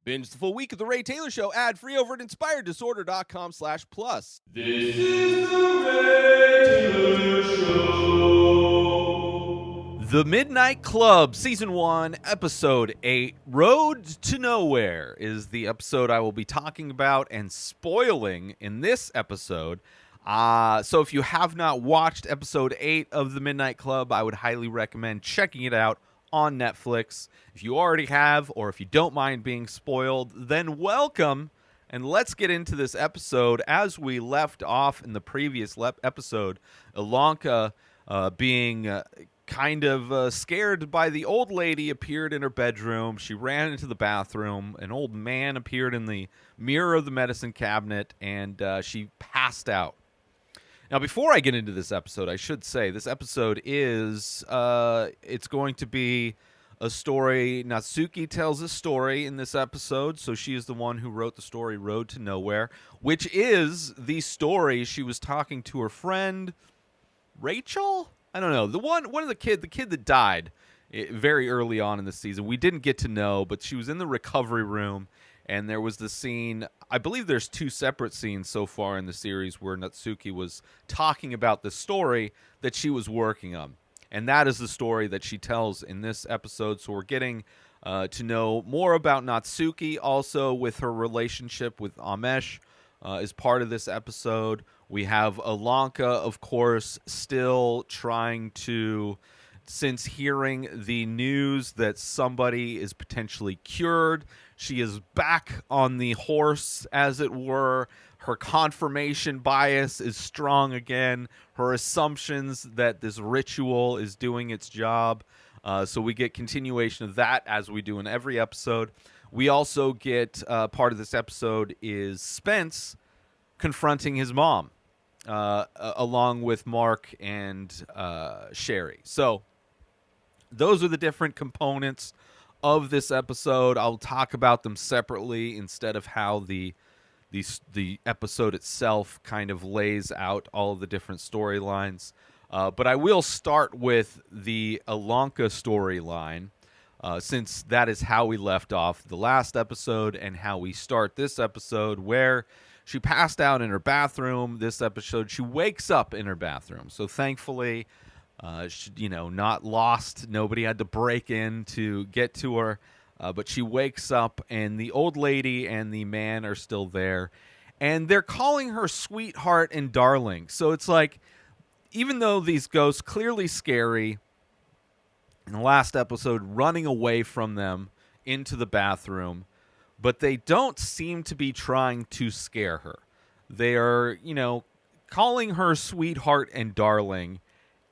Binge the full week of The Ray Taylor Show ad-free over at inspireddisorder.com/plus. This is The Ray Taylor Show. The Midnight Club, Season 1, Episode 8, Road to Nowhere, is the episode I will be talking about and spoiling in this episode. So if you have not watched Episode 8 of The Midnight Club, I would highly recommend checking it out on Netflix. If you already have, or if you don't mind being spoiled, then welcome, and let's get into this episode. As we left off in the previous episode, Ilonka being kind of scared by the old lady appeared in her bedroom. She ran into the bathroom. An old man appeared in the mirror of the medicine cabinet, and she passed out. Now, before I get into this episode, I should say this episode is, it's going to be a story. Natsuki tells a story in this episode, so she is the one who wrote the story Road to Nowhere, which is the story she was talking to her friend, Rachel? I don't know. One of the kid that died very early on in the season. We didn't get to know, but she was in the recovery room, and there was the scene. I believe there's two separate scenes so far in the series where Natsuki was talking about the story that she was working on. And that is the story that she tells in this episode. So we're getting to know more about Natsuki, also with her relationship with Amesh is part of this episode. We have Ilonka, of course, still trying to, since hearing the news that somebody is potentially cured, she is back on the horse, as it were. Her confirmation bias is strong again. Her assumptions that this ritual is doing its job. So we get continuation of that, as we do in every episode. We also get part of this episode is Spence confronting his mom, along with Mark and Sherry. So those are the different components of this episode. I'll talk about them separately instead of how the episode itself kind of lays out all of the different storylines. But I will start with the Ilonka storyline, since that is how we left off the last episode and how we start this episode, where she passed out in her bathroom. This episode, she wakes up in her bathroom. So thankfully, not lost. Nobody had to break in to get to her. But she wakes up, and the old lady and the man are still there. And they're calling her sweetheart and darling. So it's like, even though these ghosts clearly scary, in the last episode, running away from them into the bathroom, but they don't seem to be trying to scare her. They are, calling her sweetheart and darling,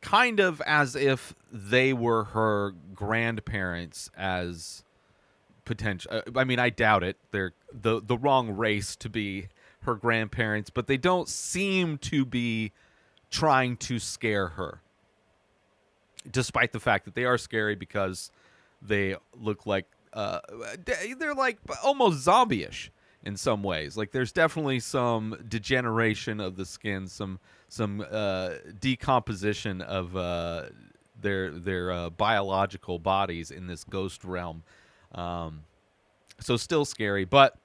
kind of as if they were her grandparents as potential. I mean, I doubt it. They're the wrong race to be her grandparents, but they don't seem to be trying to scare her, despite the fact that they are scary because they look like they're like almost zombie-ish in some ways. Like, there's definitely some degeneration of the skin, some decomposition of their biological bodies in this ghost realm. So still scary, but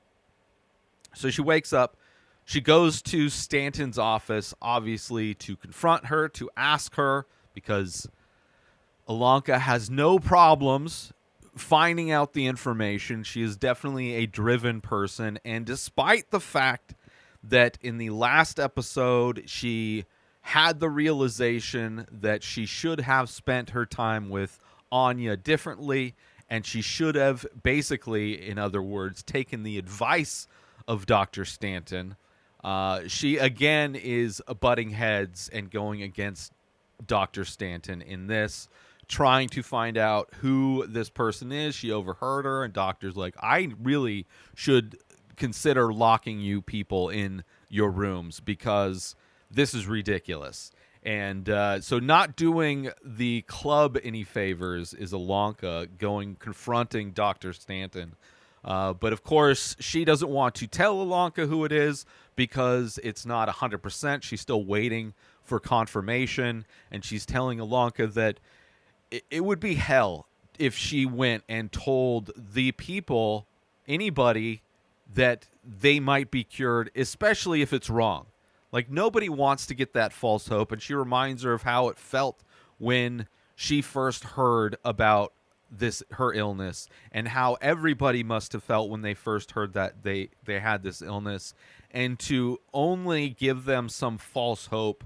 so she wakes up. She goes to Stanton's office, obviously, to confront her, to ask her, because Ilonka has no problems finding out the information. She is definitely a driven person, and despite the fact that in the last episode she had the realization that she should have spent her time with Anya differently, and she should have, basically, in other words, taken the advice of Dr. Stanton, she again is butting heads and going against Dr. Stanton in this, trying to find out who this person is. She overheard her, and Doctor's like, I really should consider locking you people in your rooms because this is ridiculous. And so not doing the club any favors is Ilonka confronting Dr. Stanton. But of course, she doesn't want to tell Ilonka who it is because it's not 100%. She's still waiting for confirmation, and she's telling Ilonka that it would be hell if she went and told the people anybody that they might be cured, especially if it's wrong. Like, nobody wants to get that false hope, and she reminds her of how it felt when she first heard about her illness, and how everybody must have felt when they first heard that they had this illness, and to only give them some false hope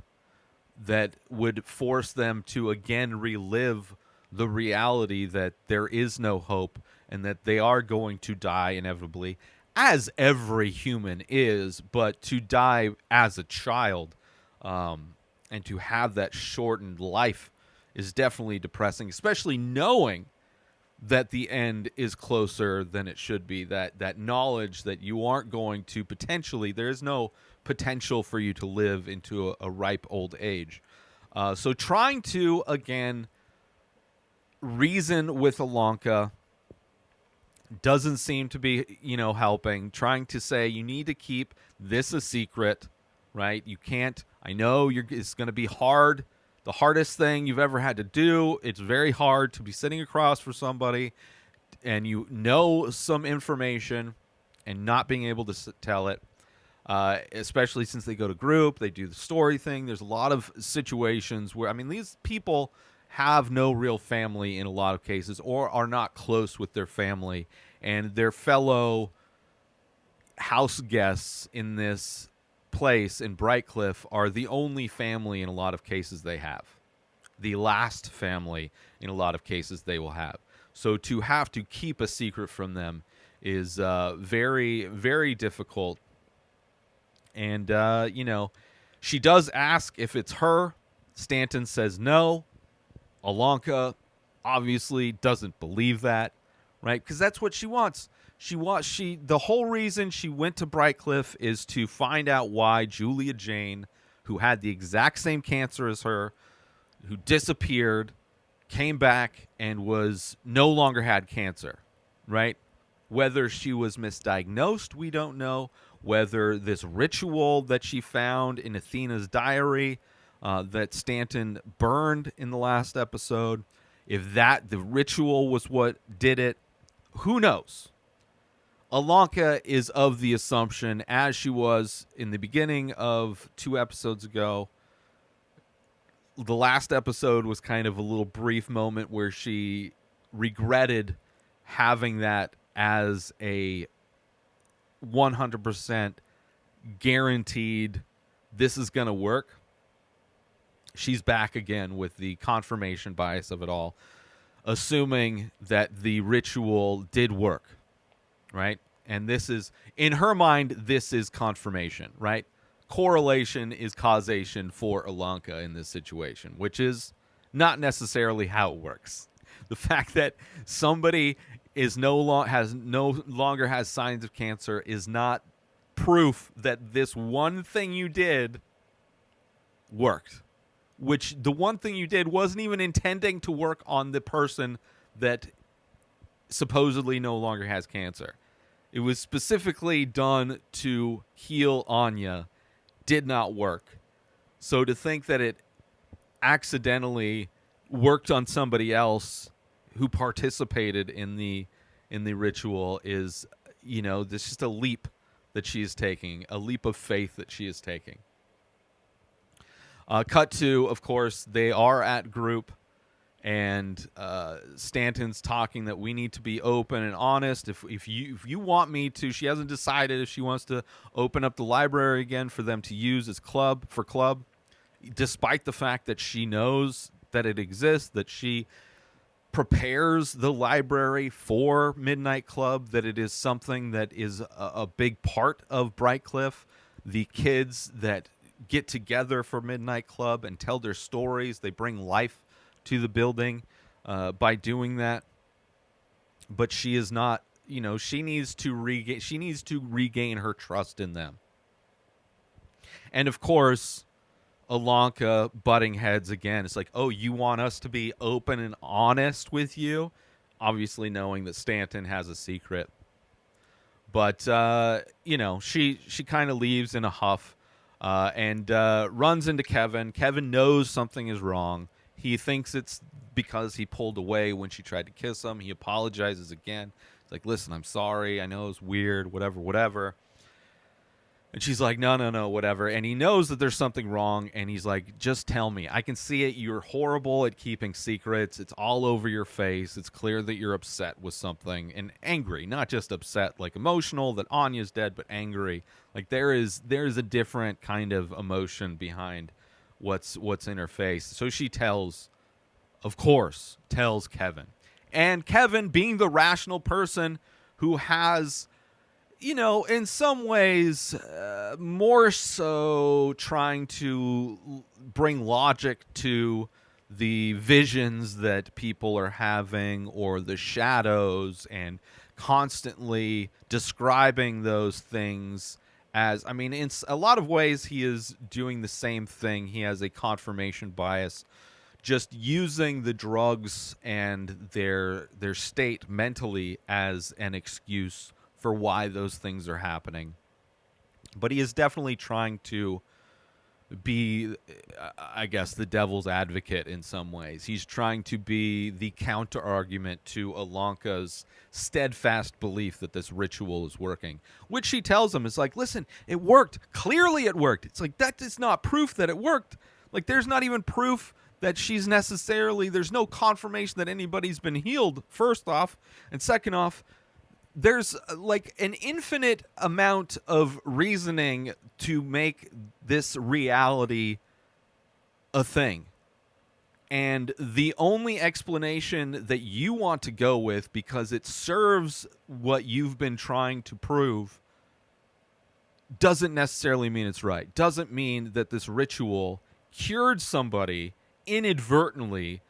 that would force them to again relive the reality that there is no hope and that they are going to die inevitably, as every human is, but to die as a child, and to have that shortened life is definitely depressing, especially knowing that the end is closer than it should be, that knowledge that you aren't going to potentially, there is no potential for you to live into a ripe old age. So trying to, again, reason with Ilonka doesn't seem to be, helping. Trying to say you need to keep this a secret, right? You can't. I know it's going to be hard. The hardest thing you've ever had to do. It's very hard to be sitting across from somebody and you know some information and not being able to tell it, especially since they go to group, they do the story thing. There's a lot of situations where, these people have no real family in a lot of cases, or are not close with their family, and their fellow house guests in this place in Brightcliff are the only family in a lot of cases they have. The last family in a lot of cases they will have. So to have to keep a secret from them is very, very difficult. And, she does ask if it's her. Stanton says no. Ilonka obviously doesn't believe that, right? Because that's what she wants. The whole reason she went to Brightcliff is to find out why Julia Jane, who had the exact same cancer as her, who disappeared, came back and was no longer had cancer, right? Whether she was misdiagnosed, we don't know. Whether this ritual that she found in Athena's diary that Stanton burned in the last episode, if the ritual was what did it, who knows? Ilonka is of the assumption, as she was in the beginning of 2 episodes ago. The last episode was kind of a little brief moment where she regretted having that as a 100% guaranteed this is going to work. She's back again with the confirmation bias of it all, assuming that the ritual did work, right? And this is, in her mind, this is confirmation, right? Correlation is causation for Ilonka in this situation, which is not necessarily how it works. The fact that somebody no longer has signs of cancer is not proof that this one thing you did worked. Which the one thing you did wasn't even intending to work on the person that supposedly no longer has cancer. It was specifically done to heal Anya, did not work. So to think that it accidentally worked on somebody else who participated in the ritual is, this is just a leap that she is taking, a leap of faith that she is taking. Cut to, of course, they are at group, and Stanton's talking that we need to be open and honest. If you want me to, she hasn't decided if she wants to open up the library again for them to use as club, despite the fact that she knows that it exists, that she prepares the library for Midnight Club, that it is something that is a big part of Brightcliff. The kids that get together for Midnight Club and tell their stories, they bring life to the building by doing that. But she is not, she needs to regain her trust in them. And of course, Ilonka butting heads again. It's like, oh, you want us to be open and honest with you? Obviously knowing that Stanton has a secret. But, she kind of leaves in a huff and runs into Kevin. Kevin knows something is wrong. He thinks it's because he pulled away when she tried to kiss him. He apologizes again, He's like, listen, I'm sorry. I know it's weird, whatever. And she's like, no, whatever. And he knows that there's something wrong. And he's like, just tell me. I can see it. You're horrible at keeping secrets. It's all over your face. It's clear that you're upset with something and angry. Not just upset, like emotional that Anya's dead, but angry. Like there's a different kind of emotion behind what's in her face. So she tells Kevin. And Kevin, being the rational person who has, in some ways, more so trying to bring logic to the visions that people are having or the shadows, and constantly describing those things as, in a lot of ways, he is doing the same thing. He has a confirmation bias, just using the drugs and their state mentally as an excuse for why those things are happening. But he is definitely trying to be, I guess, the devil's advocate in some ways. He's trying to be the counter argument to Ilonka's steadfast belief that this ritual is working, which she tells him is like, listen, it worked. Clearly it worked. It's like, that is not proof that it worked. Like, there's not even proof that she's necessarily, there's no confirmation that anybody's been healed, first off. And second off, there's like an infinite amount of reasoning to make this reality a thing. And the only explanation that you want to go with, because it serves what you've been trying to prove, doesn't necessarily mean it's right. Doesn't mean that this ritual cured somebody inadvertently,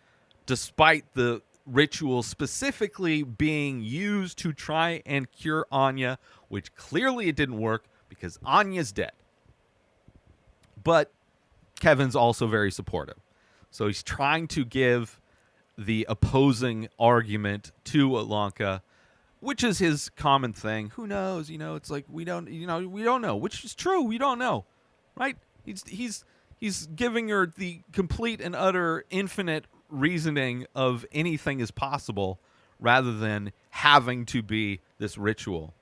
despite the ritual specifically being used to try and cure Anya, which clearly it didn't work because Anya's dead. But Kevin's also very supportive. So he's trying to give the opposing argument to Ilonka, which is his common thing. Who knows? It's like we don't know, which is true. We don't know, right? He's giving her the complete and utter infinite reasoning of anything is possible rather than having to be this ritual.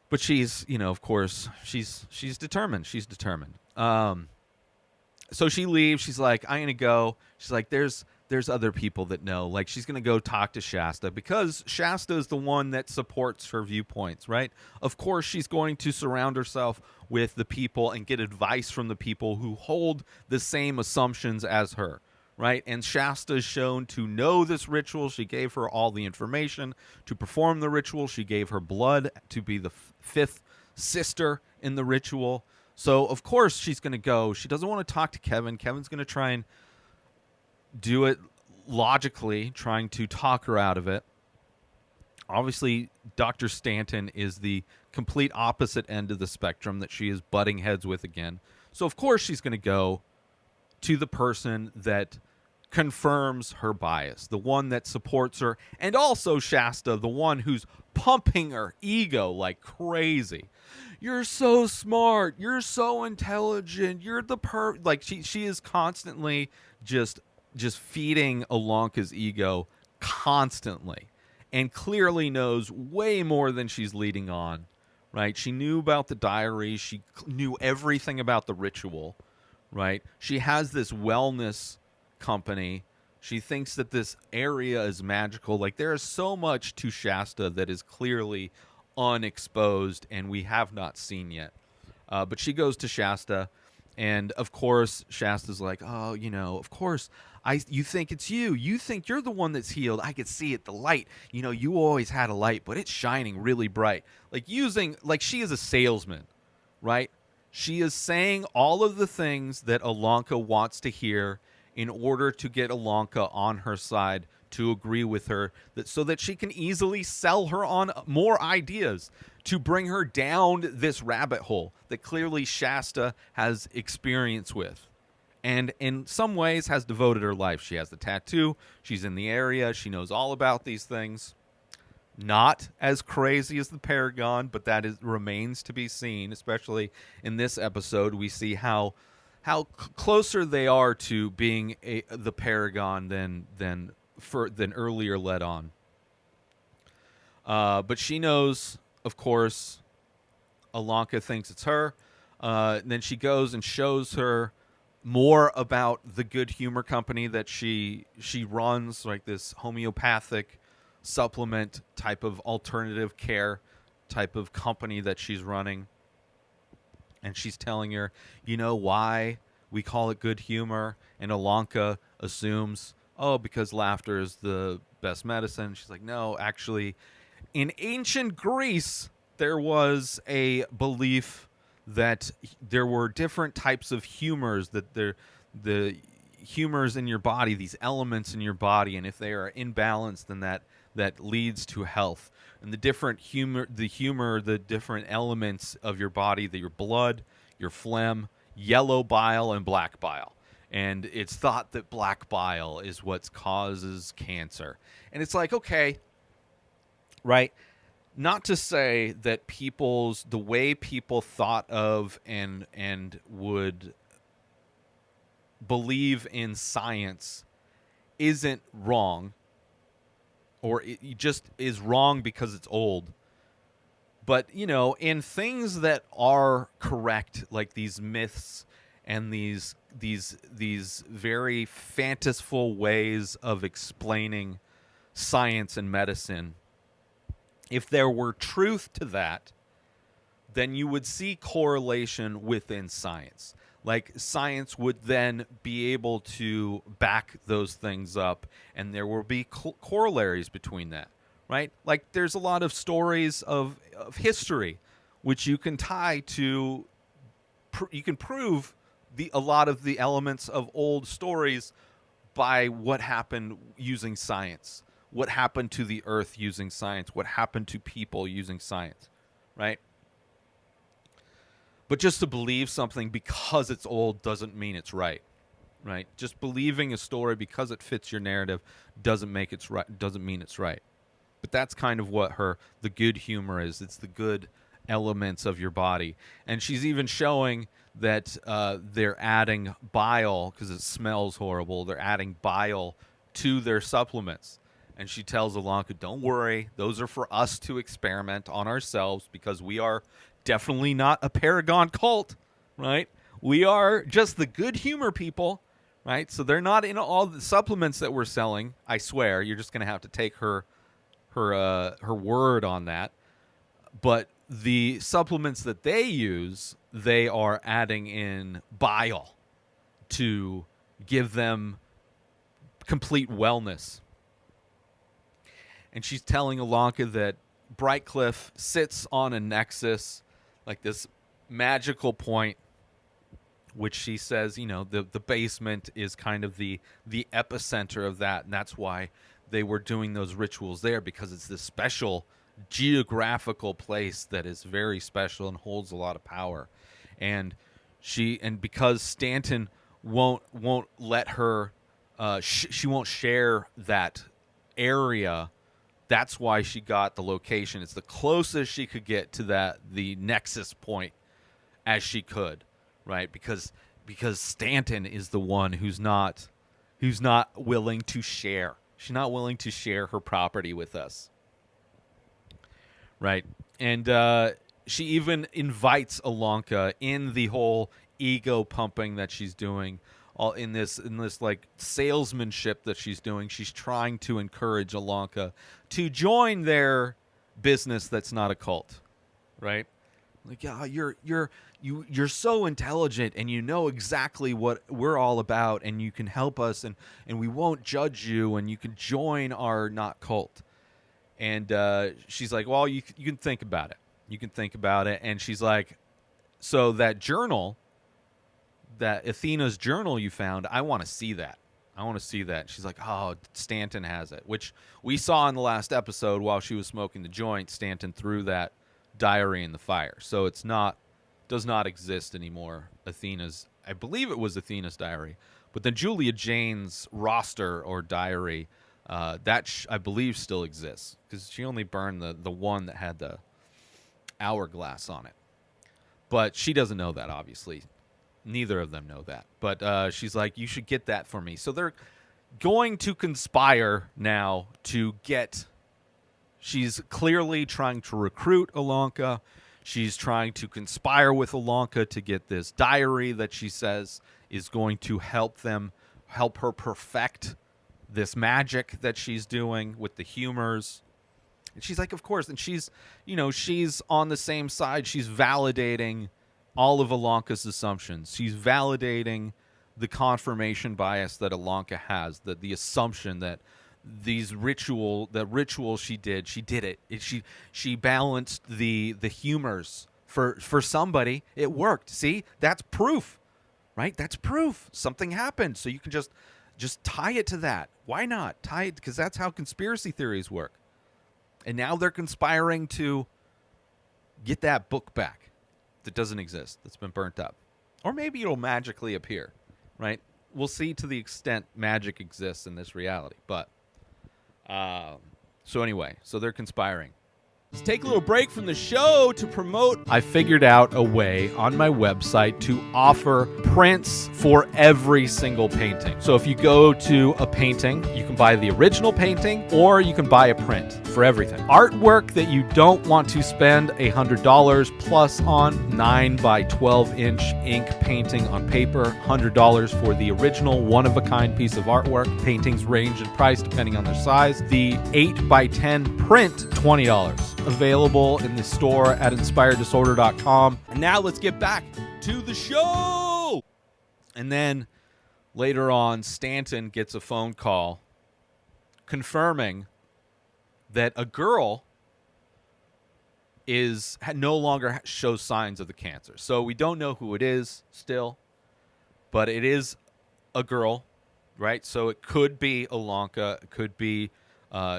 But she's, of course, she's determined. She's determined. So she leaves. She's like, I'm going to go. She's like, there's other people that know. Like, she's going to go talk to Shasta because Shasta is the one that supports her viewpoints, right? Of course, she's going to surround herself with the people and get advice from the people who hold the same assumptions as her, right? And Shasta is shown to know this ritual. She gave her all the information to perform the ritual. She gave her blood to be the fifth sister in the ritual. So, of course, she's going to go. She doesn't want to talk to Kevin. Kevin's going to try and do it logically, trying to talk her out of it. Obviously, Dr. Stanton is the complete opposite end of the spectrum that she is butting heads with again. So, of course, she's going to go to the person that confirms her bias, the one that supports her, and also Shasta, the one who's pumping her ego like crazy. You're so smart. You're so intelligent. You're the like she is constantly just feeding Ilonka's ego constantly, and clearly knows way more than she's leading on, right? She knew about the diary. She knew everything about the ritual, right? She has this wellness company. She thinks that this area is magical. Like, there is so much to Shasta that is clearly unexposed and we have not seen yet. But she goes to Shasta, and of course Shasta's like, oh, of course you think it's you. You think you're the one that's healed. I could see it, the light. You always had a light, but it's shining really bright. Like she is a salesman, right? She is saying all of the things that Ilonka wants to hear in order to get Ilonka on her side, to agree with her, so that she can easily sell her on more ideas to bring her down this rabbit hole that clearly Shasta has experience with, and in some ways has devoted her life. She has the tattoo. She's in the area. She knows all about these things. Not as crazy as the Paragon, but that remains to be seen, especially in this episode. We see how closer they are to being the Paragon than than earlier let on. But she knows, of course, Ilonka thinks it's her. Then she goes and shows her more about the Good Humor Company that she runs, like this homeopathic supplement type of alternative care type of company that she's running. And she's telling her, you know why we call it good humor? And Ilonka assumes, oh, because laughter is the best medicine. She's like, no, actually, in ancient Greece, there was a belief that there were different types of humors, that the humors in your body, these elements in your body, and if they are imbalanced, then that leads to health. And the different the different elements of your body, your blood, your phlegm, yellow bile, and black bile. And it's thought that black bile is what causes cancer. And it's like, okay, right? Not to say that the way people thought of and would believe in science isn't wrong, or it just is wrong because it's old. But, in things that are correct, like these myths and these very fanciful ways of explaining science and medicine, if there were truth to that, then you would see correlation within science. Like, science would then be able to back those things up, and there will be corollaries between that, right? Like, there's a lot of stories of history which you can tie to, you can prove a lot of the elements of old stories by what happened using science, what happened to the earth using science, what happened to people using science, right? But just to believe something because it's old doesn't mean it's right, right? Just believing a story because it fits your narrative doesn't mean it's right. But that's kind of what the good humor is. It's the good elements of your body. And she's even showing that they're adding bile, because it smells horrible. They're adding bile to their supplements. And she tells Ilonka, don't worry, those are for us to experiment on ourselves, because we are definitely not a paragon cult, right? We are just the good humor people, right? So they're not in all the supplements that we're selling. I swear, you're just going to have to take her word on that. But the supplements that they use, they are adding in bile to give them complete wellness. And she's telling Ilonka that Brightcliff sits on a nexus, like this magical point, which she says, the basement is kind of the epicenter of that, and that's why they were doing those rituals there, because it's this special geographical place that is very special and holds a lot of power. And because Stanton won't let her, she won't share that area. That's why she got the location. It's the closest she could get to the nexus point as she could, right? Because Stanton is the one who's not willing to share. She's not willing to share her property with us, right? And she even invites Ilonka in the whole ego pumping that she's doing. All in this like salesmanship that she's doing. She's trying to encourage Ilonka to join their business that's not a cult, right? Like, yeah, you're so intelligent, and you know exactly what we're all about, and you can help us, and we won't judge you, and you can join our not cult. And she's like, well, you can think about it. You can think about it. And she's like, so that journal, that Athena's journal you found, I want to see that. I want to see that. She's like, oh, Stanton has it, which we saw in the last episode while she was smoking the joint. Stanton threw that diary in the fire. So does not exist anymore. I believe it was Athena's diary. But then Julia Jane's roster or diary, I believe still exists, because she only burned the one that had the hourglass on it. But she doesn't know that, obviously. Neither of them know that. But she's like, you should get that for me. So going to conspire now to get... She's clearly trying to recruit Ilonka. She's trying to conspire with Ilonka to get this diary that she says is going to help her perfect this magic that she's doing with the humors. And she's like, of course. And she's on the same side. She's validating all of Ilonka's assumptions. She's validating the confirmation bias that Ilonka has, that the assumption that the ritual she did it. She balanced the humors for somebody. It worked. See, that's proof, right? That's proof something happened. So you can just tie it to that. Why not tie it? Because that's how conspiracy theories work. And now they're conspiring to get that book back that doesn't exist, that's been burnt up, or maybe it'll magically appear, right? We'll see to the extent magic exists in this reality, but. So anyway, so they're conspiring. Let's take a little break from the show to promote. I figured out a way on my website to offer prints for every single painting. So if you go to a painting, you can buy the original painting or you can buy a print for everything. Artwork that you don't want to spend $100 plus on, 9 by 12 inch ink painting on paper, $100 for the original one-of-a-kind piece of artwork. Paintings range in price depending on their size. The 8 by 10 print, $20. Available in the store at inspireddisorder.com. And now let's get back to the show. And then later on, Stanton gets a phone call confirming that a girl no longer shows signs of the cancer. So we don't know who it is still, but it is a girl, right? So it could be Ilonka, it could be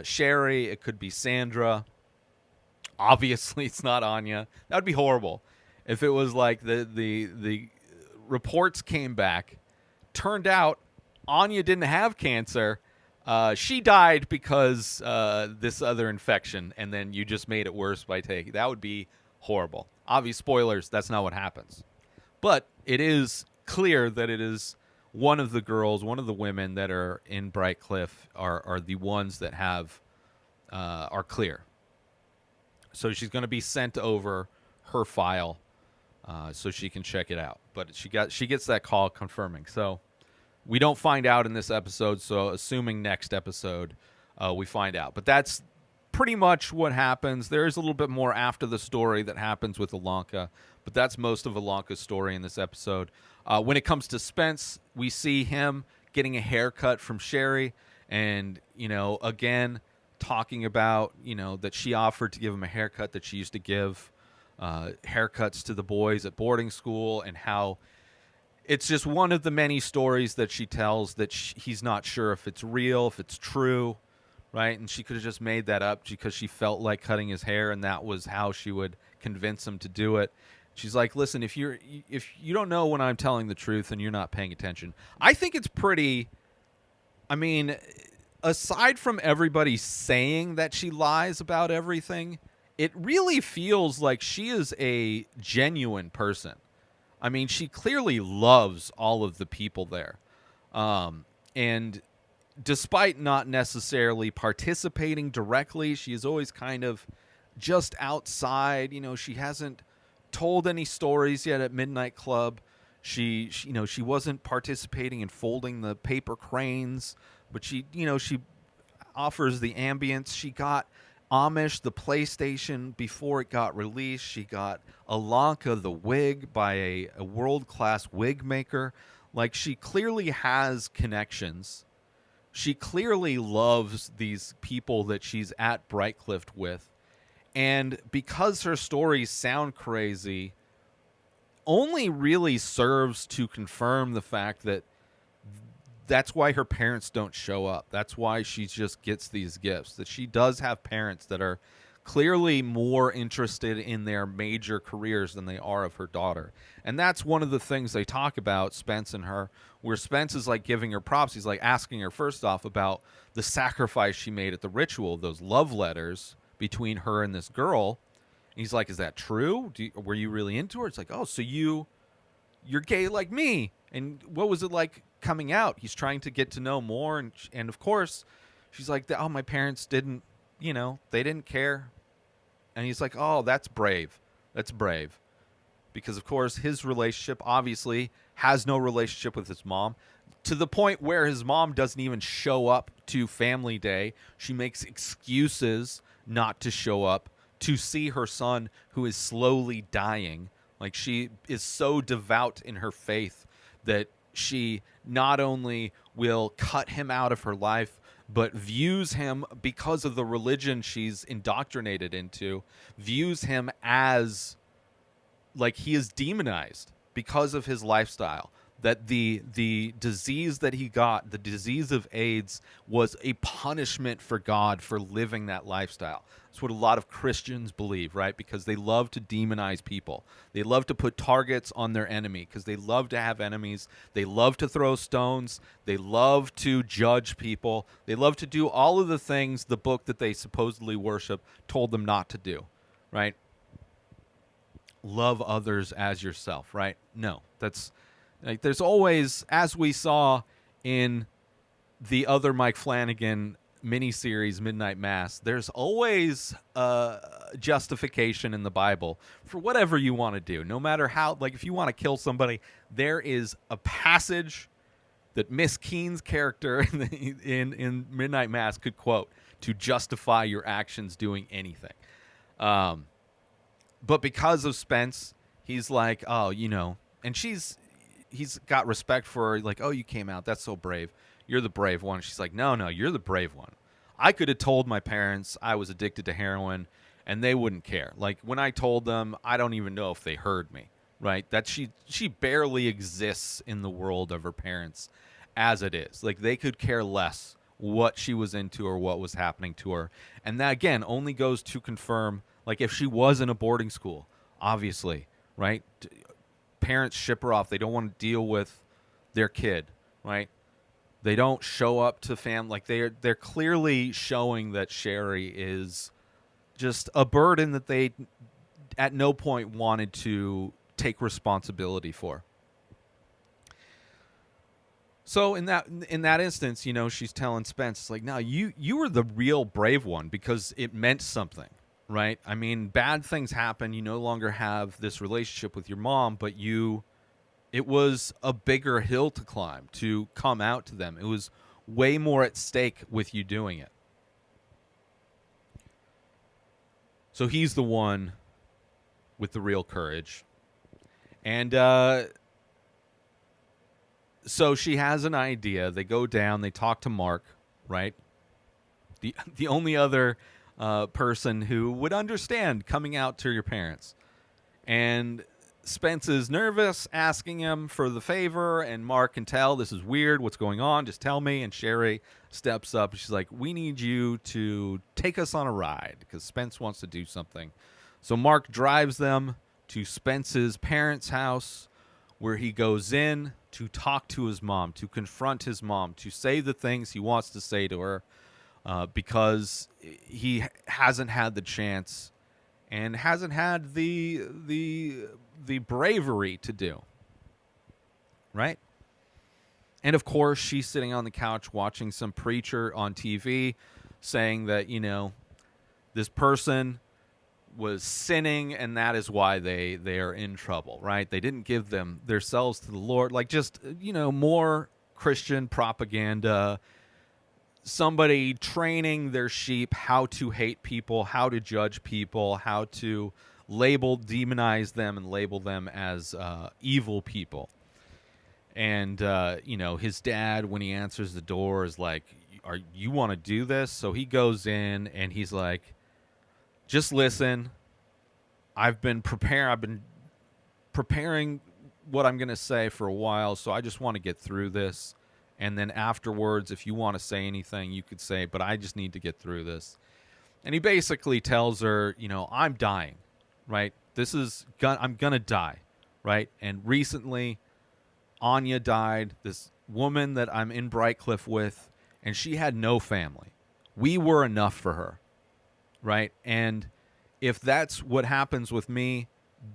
Sherry, it could be Sandra. Obviously, it's not Anya. That would be horrible if it was like the reports came back. Turned out Anya didn't have cancer. She died because this other infection, and then you just made it worse by taking. That would be horrible. Obvious spoilers, that's not what happens. But it is clear that it is one of the girls, one of the women that are in Bright Cliff are the ones that are clear. So she's going to be sent over her file so she can check it out. But she gets that call confirming. So we don't find out in this episode. So assuming next episode we find out. But that's pretty much what happens. There is a little bit more after the story that happens with Ilonka. But that's most of Ilonka's story in this episode. When it comes to Spence, we see him getting a haircut from Sherry. And, again... talking about, that she offered to give him a haircut that she used to give haircuts to the boys at boarding school, and how it's just one of the many stories that she tells that he's not sure if it's real, if it's true, right? And she could have just made that up because she felt like cutting his hair, and that was how she would convince him to do it. She's like, listen, if you don't know when I'm telling the truth and you're not paying attention. I think it's pretty, aside from everybody saying that she lies about everything, it really feels like she is a genuine person. She clearly loves all of the people there. And despite not necessarily participating directly, she is always kind of just outside. She hasn't told any stories yet at Midnight Club. She wasn't participating in folding the paper cranes. But she offers the ambience. She got Amish, the PlayStation, before it got released. She got Ilonka, the wig, by a world-class wig maker. Like, she clearly has connections. She clearly loves these people that she's at Brightcliff with. And because her stories sound crazy, only really serves to confirm the fact that that's why her parents don't show up. That's why she just gets these gifts. That she does have parents that are clearly more interested in their major careers than they are of her daughter. And that's one of the things they talk about, Spence and her, where Spence is like giving her props. He's like asking her first off about the sacrifice she made at the ritual, those love letters between her and this girl. And he's like, is that true? Were you really into her? It's like, oh, so you're gay like me. And what was it like coming out. He's trying to get to know more. And of course, she's like, oh, my parents didn't, they didn't care. And he's like, oh, that's brave. That's brave. Because, of course, his relationship obviously has no relationship with his mom, to the point where his mom doesn't even show up to family day. She makes excuses not to show up to see her son, who is slowly dying. Like, she is so devout in her faith that she not only will cut him out of her life, but views him, because of the religion she's indoctrinated into, views him as, like, he is demonized because of his lifestyle. That the disease that he got, the disease of AIDS, was a punishment for God for living that lifestyle. That's what a lot of Christians believe, right? Because they love to demonize people. They love to put targets on their enemy because they love to have enemies. They love to throw stones. They love to judge people. They love to do all of the things the book that they supposedly worship told them not to do, right? Love others as yourself, right? No, that's... Like, there's always, as we saw in the other Mike Flanagan miniseries, Midnight Mass, there's always justification in the Bible for whatever you want to do. No matter how, like, if you want to kill somebody, there is a passage that Miss Keene's character in Midnight Mass could quote to justify your actions doing anything. But because of Spence, he's like, oh, and he's got respect for her, like, oh, you came out. That's so brave. You're the brave one. She's like, no, you're the brave one. I could have told my parents I was addicted to heroin, and they wouldn't care. Like, when I told them, I don't even know if they heard me, right? That she barely exists in the world of her parents as it is. Like, they could care less what she was into or what was happening to her. And that, again, only goes to confirm, like, if she was in a boarding school, obviously, right? Parents ship her off. They don't want to deal with their kid, right? They don't show up to family. Like, they're clearly showing that Sherry is just a burden that they at no point wanted to take responsibility for. So in that instance, she's telling Spence, like, no, you were the real brave one because it meant something. Right? I mean, bad things happen. You no longer have this relationship with your mom, but it was a bigger hill to climb to come out to them. It was way more at stake with you doing it. So he's the one with the real courage. And so she has an idea. They go down, they talk to Mark, right? The only other person who would understand coming out to your parents. And Spence is nervous, asking him for the favor, and Mark can tell this is weird. What's going on? Just tell me. And Sherry steps up. She's like, we need you to take us on a ride because Spence wants to do something. So Mark drives them to Spence's parents' house, where he goes in to talk to his mom, to confront his mom, to say the things he wants to say to her. Because he hasn't had the chance and hasn't had the bravery to do. Right? And of course, she's sitting on the couch watching some preacher on TV saying that, this person was sinning and that is why they are in trouble, right? They didn't give themselves to the Lord. Like, just, more Christian propaganda. Somebody training their sheep how to hate people, how to judge people, how to demonize them and label them as evil people. And, his dad, when he answers the door, is like, you want to do this? So he goes in and he's like, just listen. I've been preparing what I'm going to say for a while, so I just want to get through this. And then afterwards, if you want to say anything, you could say, but I just need to get through this. And he basically tells her, I'm dying, right? I'm going to die, right? And recently, Anya died, this woman that I'm in Brightcliff with, and she had no family. We were enough for her, right? And if that's what happens with me,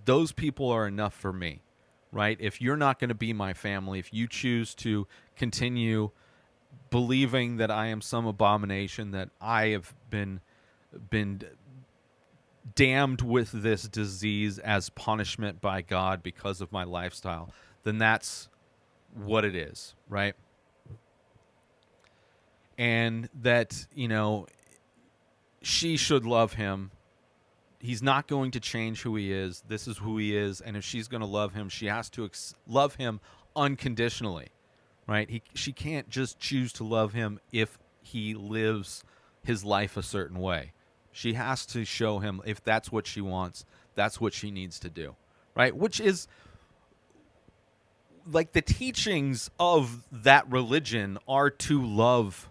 those people are enough for me, right? If you're not going to be my family, if you choose to continue believing that I am some abomination, that I have been damned with this disease as punishment by God because of my lifestyle, then that's what it is, right? And that, she should love him. He's not going to change who he is. This is who he is. And if she's going to love him, she has to love him unconditionally, right? She can't just choose to love him if he lives his life a certain way. She has to show him, if that's what she wants, that's what she needs to do, right? Which is like the teachings of that religion are to love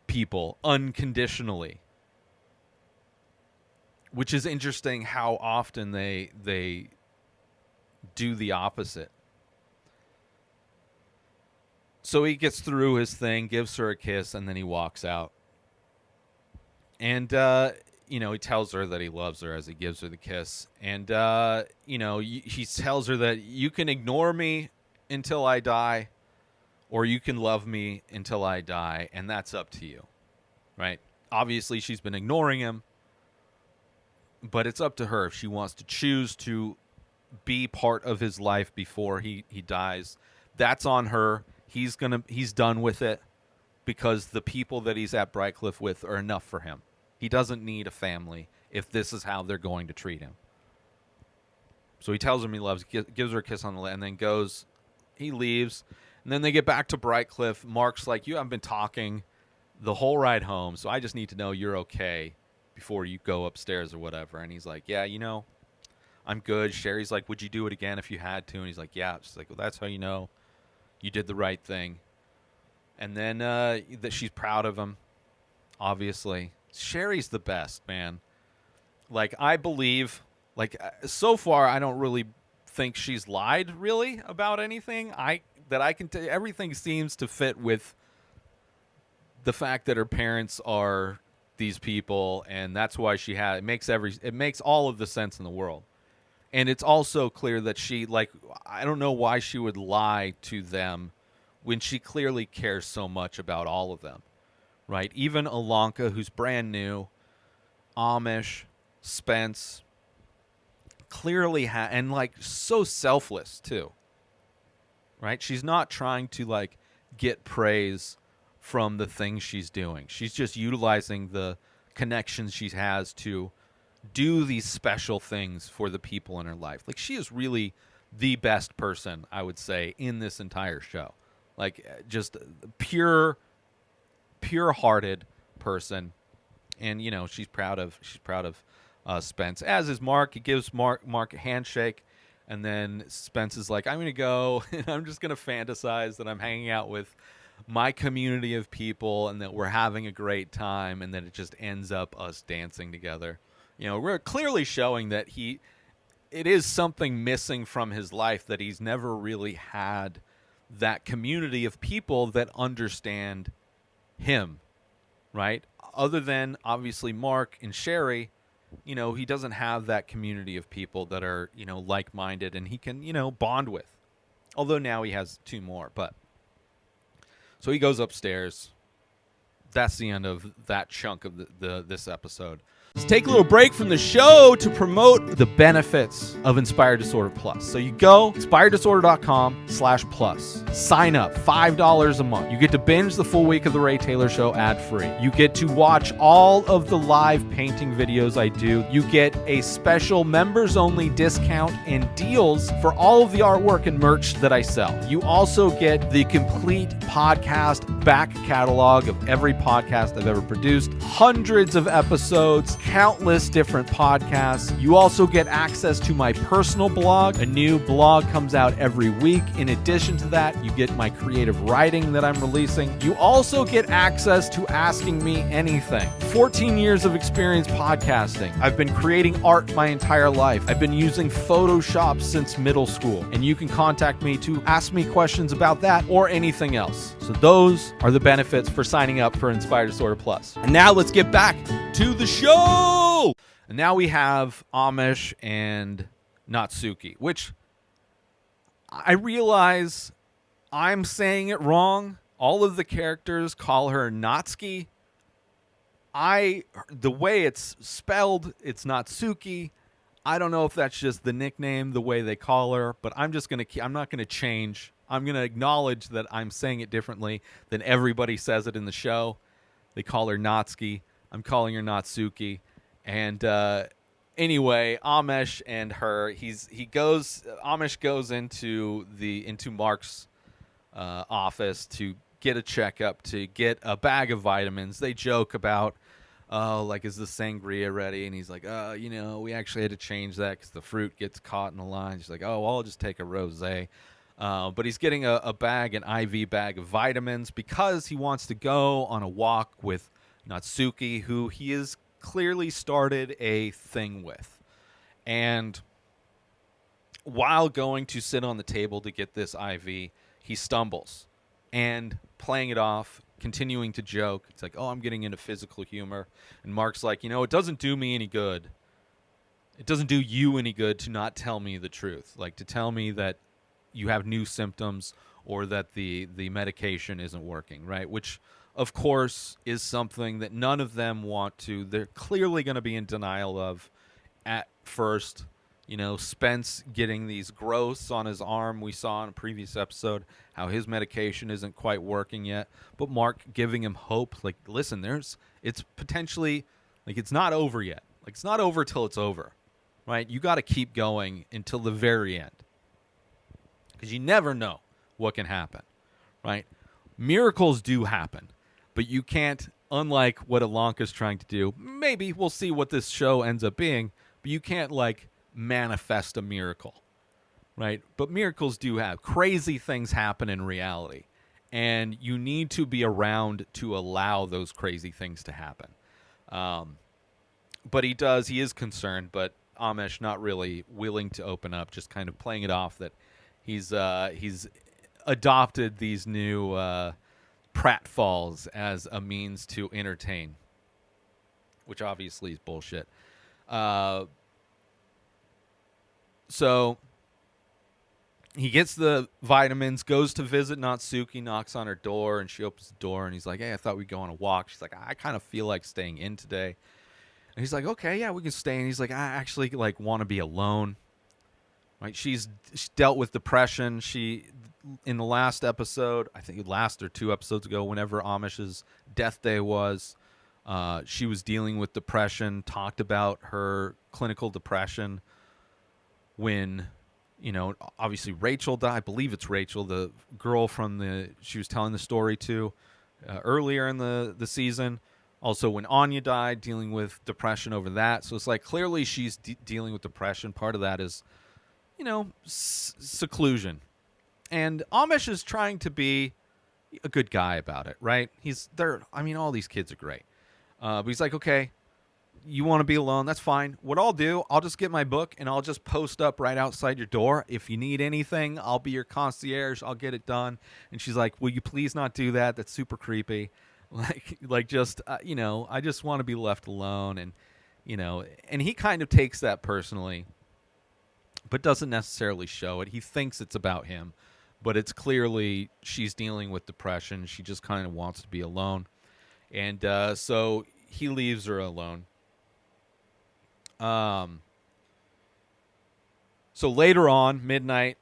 people unconditionally, which is interesting how often they do the opposite. So he gets through his thing, gives her a kiss, and then he walks out. And, he tells her that he loves her as he gives her the kiss. And, he tells her that you can ignore me until I die, or you can love me until I die, and that's up to you, right? Obviously, she's been ignoring him, but it's up to her if she wants to choose to be part of his life before he dies. That's on her. He's done with it because the people that he's at Brightcliff with are enough for him. He doesn't need a family if this is how they're going to treat him. So he tells him he loves, gives her a kiss on the lips, and then goes. He leaves, and then they get back to Brightcliff. Mark's like, you haven't been talking the whole ride home, so I just need to know you're okay before you go upstairs or whatever. And he's like, yeah, I'm good. Sherry's like, would you do it again if you had to? And he's like, yeah. She's like, well, that's how you know you did the right thing. And then that she's proud of him, obviously. Sherry's the best, man. Like, I believe, so far, I don't really think she's lied, really, about anything. I can tell you, everything seems to fit with the fact that her parents are these people, and that's why she had it makes all of the sense in the world. And it's also clear that she, I don't know why she would lie to them when she clearly cares so much about all of them, right? Even Ilonka, who's brand new, Amish, Spence, clearly and so selfless too, right? She's not trying to get praise from the things she's doing. She's just utilizing the connections she has to do these special things for the people in her life. She is really the best person, I would say, in this entire show. Just pure-hearted person. And she's proud of Spence, as is Mark. He gives Mark a handshake, and then Spence is like, I'm going to go, and I'm just going to fantasize that I'm hanging out with my community of people and that we're having a great time, and then it just ends up us dancing together. We're clearly showing that it is something missing from his life, that he's never really had that community of people that understand him, right? Other than, obviously, Mark and Sherry, he doesn't have that community of people that are, like-minded and he can, bond with. Although now he has two more, but. So he goes upstairs. That's the end of that chunk of this episode. Let's take a little break from the show to promote the benefits of Inspired Disorder Plus. So you go inspireddisorder.com/plus. Sign up, $5 a month. You get to binge the full week of The Ray Taylor Show ad-free. You get to watch all of the live painting videos I do. You get a special members-only discount and deals for all of the artwork and merch that I sell. You also get the complete podcast back catalog of every podcast I've ever produced, hundreds of episodes, countless different podcasts. You also get access to my personal blog. A new blog comes out every week. In addition to that, you get my creative writing that I'm releasing. You also get access to Asking Me Anything. 14 years of experience podcasting. I've been creating art my entire life. I've been using Photoshop since middle school, and you can contact me to ask me questions about that or anything else. So those are the benefits for signing up for Inspired Disorder Plus. And now let's get back to the show. And now we have Amesh and Natsuki, which I realize I'm saying it wrong. All of the characters call her Natsuki. The way it's spelled, it's Natsuki. I don't know if that's just the nickname, the way they call her, but I'm not gonna change. I'm gonna acknowledge that I'm saying it differently than everybody says it in the show. They call her Natsuki. I'm calling her Natsuki. And anyway, Amesh and her, Amesh goes into Mark's office to get a checkup, to get a bag of vitamins. They joke about, oh, like, is the sangria ready? And he's like, we actually had to change that because the fruit gets caught in the line. She's like, oh, well, I'll just take a rosé. But he's getting an IV bag of vitamins because he wants to go on a walk with Natsuki, who he has clearly started a thing with. And while going to sit on the table to get this IV, he stumbles. And playing it off, continuing to joke, it's like, oh, I'm getting into physical humor. And Mark's like, it doesn't do me any good. It doesn't do you any good to not tell me the truth. Like, to tell me that you have new symptoms or that the medication isn't working, right? Which, of course, is something that none of them want to. They're clearly going to be in denial of at first. Spence getting these growths on his arm. We saw in a previous episode how his medication isn't quite working yet. But Mark giving him hope. Like, listen, it's potentially, like, it's not over yet. Like, it's not over till it's over, right? You got to keep going until the very end. Because you never know what can happen, right? Miracles do happen. But you can't, unlike what Ilonka's trying to do, maybe we'll see what this show ends up being, but you can't, manifest a miracle, right? But miracles do have. Crazy things happen in reality, and you need to be around to allow those crazy things to happen. But he is concerned, but Amesh not really willing to open up, just kind of playing it off that he's adopted these new pratfalls as a means to entertain, which obviously is bullshit. So he gets the vitamins, goes to visit Natsuki, knocks on her door, and she opens the door, and he's like, hey, I thought we'd go on a walk. She's like, I kind of feel like staying in today. And he's like, okay, yeah, we can stay. And he's like, I actually want to be alone. Right? She's dealt with depression. In the last episode, I think last or 2 episodes ago, whenever Amish's death day was, she was dealing with depression, talked about her clinical depression when, obviously Rachel died. I believe it's Rachel, the girl she was telling the story to earlier in the season. Also, when Anya died, dealing with depression over that. So it's like, clearly she's dealing with depression. Part of that is, seclusion. And Amesh is trying to be a good guy about it, right? All these kids are great. But he's like, okay, you want to be alone? That's fine. What I'll do, I'll just get my book and I'll just post up right outside your door. If you need anything, I'll be your concierge. I'll get it done. And she's like, will you please not do that? That's super creepy. I just want to be left alone. And, and he kind of takes that personally, but doesn't necessarily show it. He thinks it's about him, but it's clearly she's dealing with depression. She just kind of wants to be alone. And so he leaves her alone. So later on, midnight,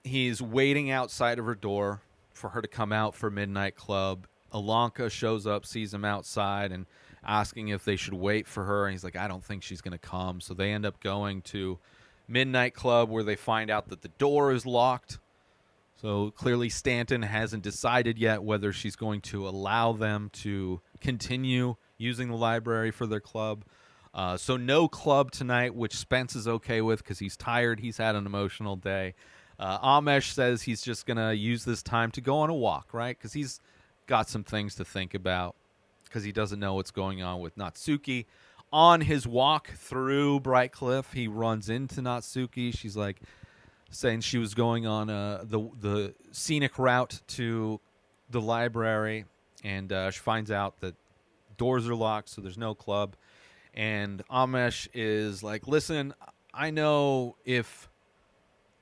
he's waiting outside of her door for her to come out for midnight club. Ilonka shows up, sees him outside, and asking if they should wait for her. And he's like, I don't think she's going to come. So they end up going to midnight club, where they find out that the door is locked. So clearly Stanton hasn't decided yet whether she's going to allow them to continue using the library for their club. So no club tonight, which Spence is okay with because he's tired. He's had an emotional day. Amesh says he's just going to use this time to go on a walk, right? Because he's got some things to think about because he doesn't know what's going on with Natsuki. On his walk through Bright Cliff, he runs into Natsuki. She's like saying she was going on the scenic route to the library, and she finds out that doors are locked, so there's no club. And Amesh is like, listen, I know if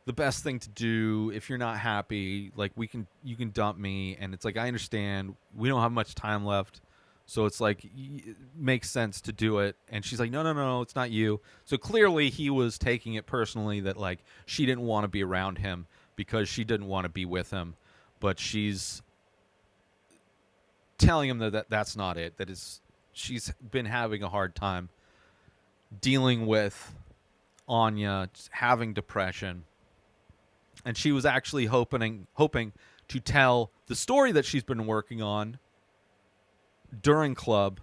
the best thing to do if you're not happy, like you can dump me. And it's like, I understand we don't have much time left, so it's like it makes sense to do it. And she's like, no, it's not you. So clearly he was taking it personally that like she didn't want to be around him because she didn't want to be with him, but she's telling him that that's not it. That is, she's been having a hard time dealing with Anya, having depression, and she was actually hoping to tell the story that she's been working on during club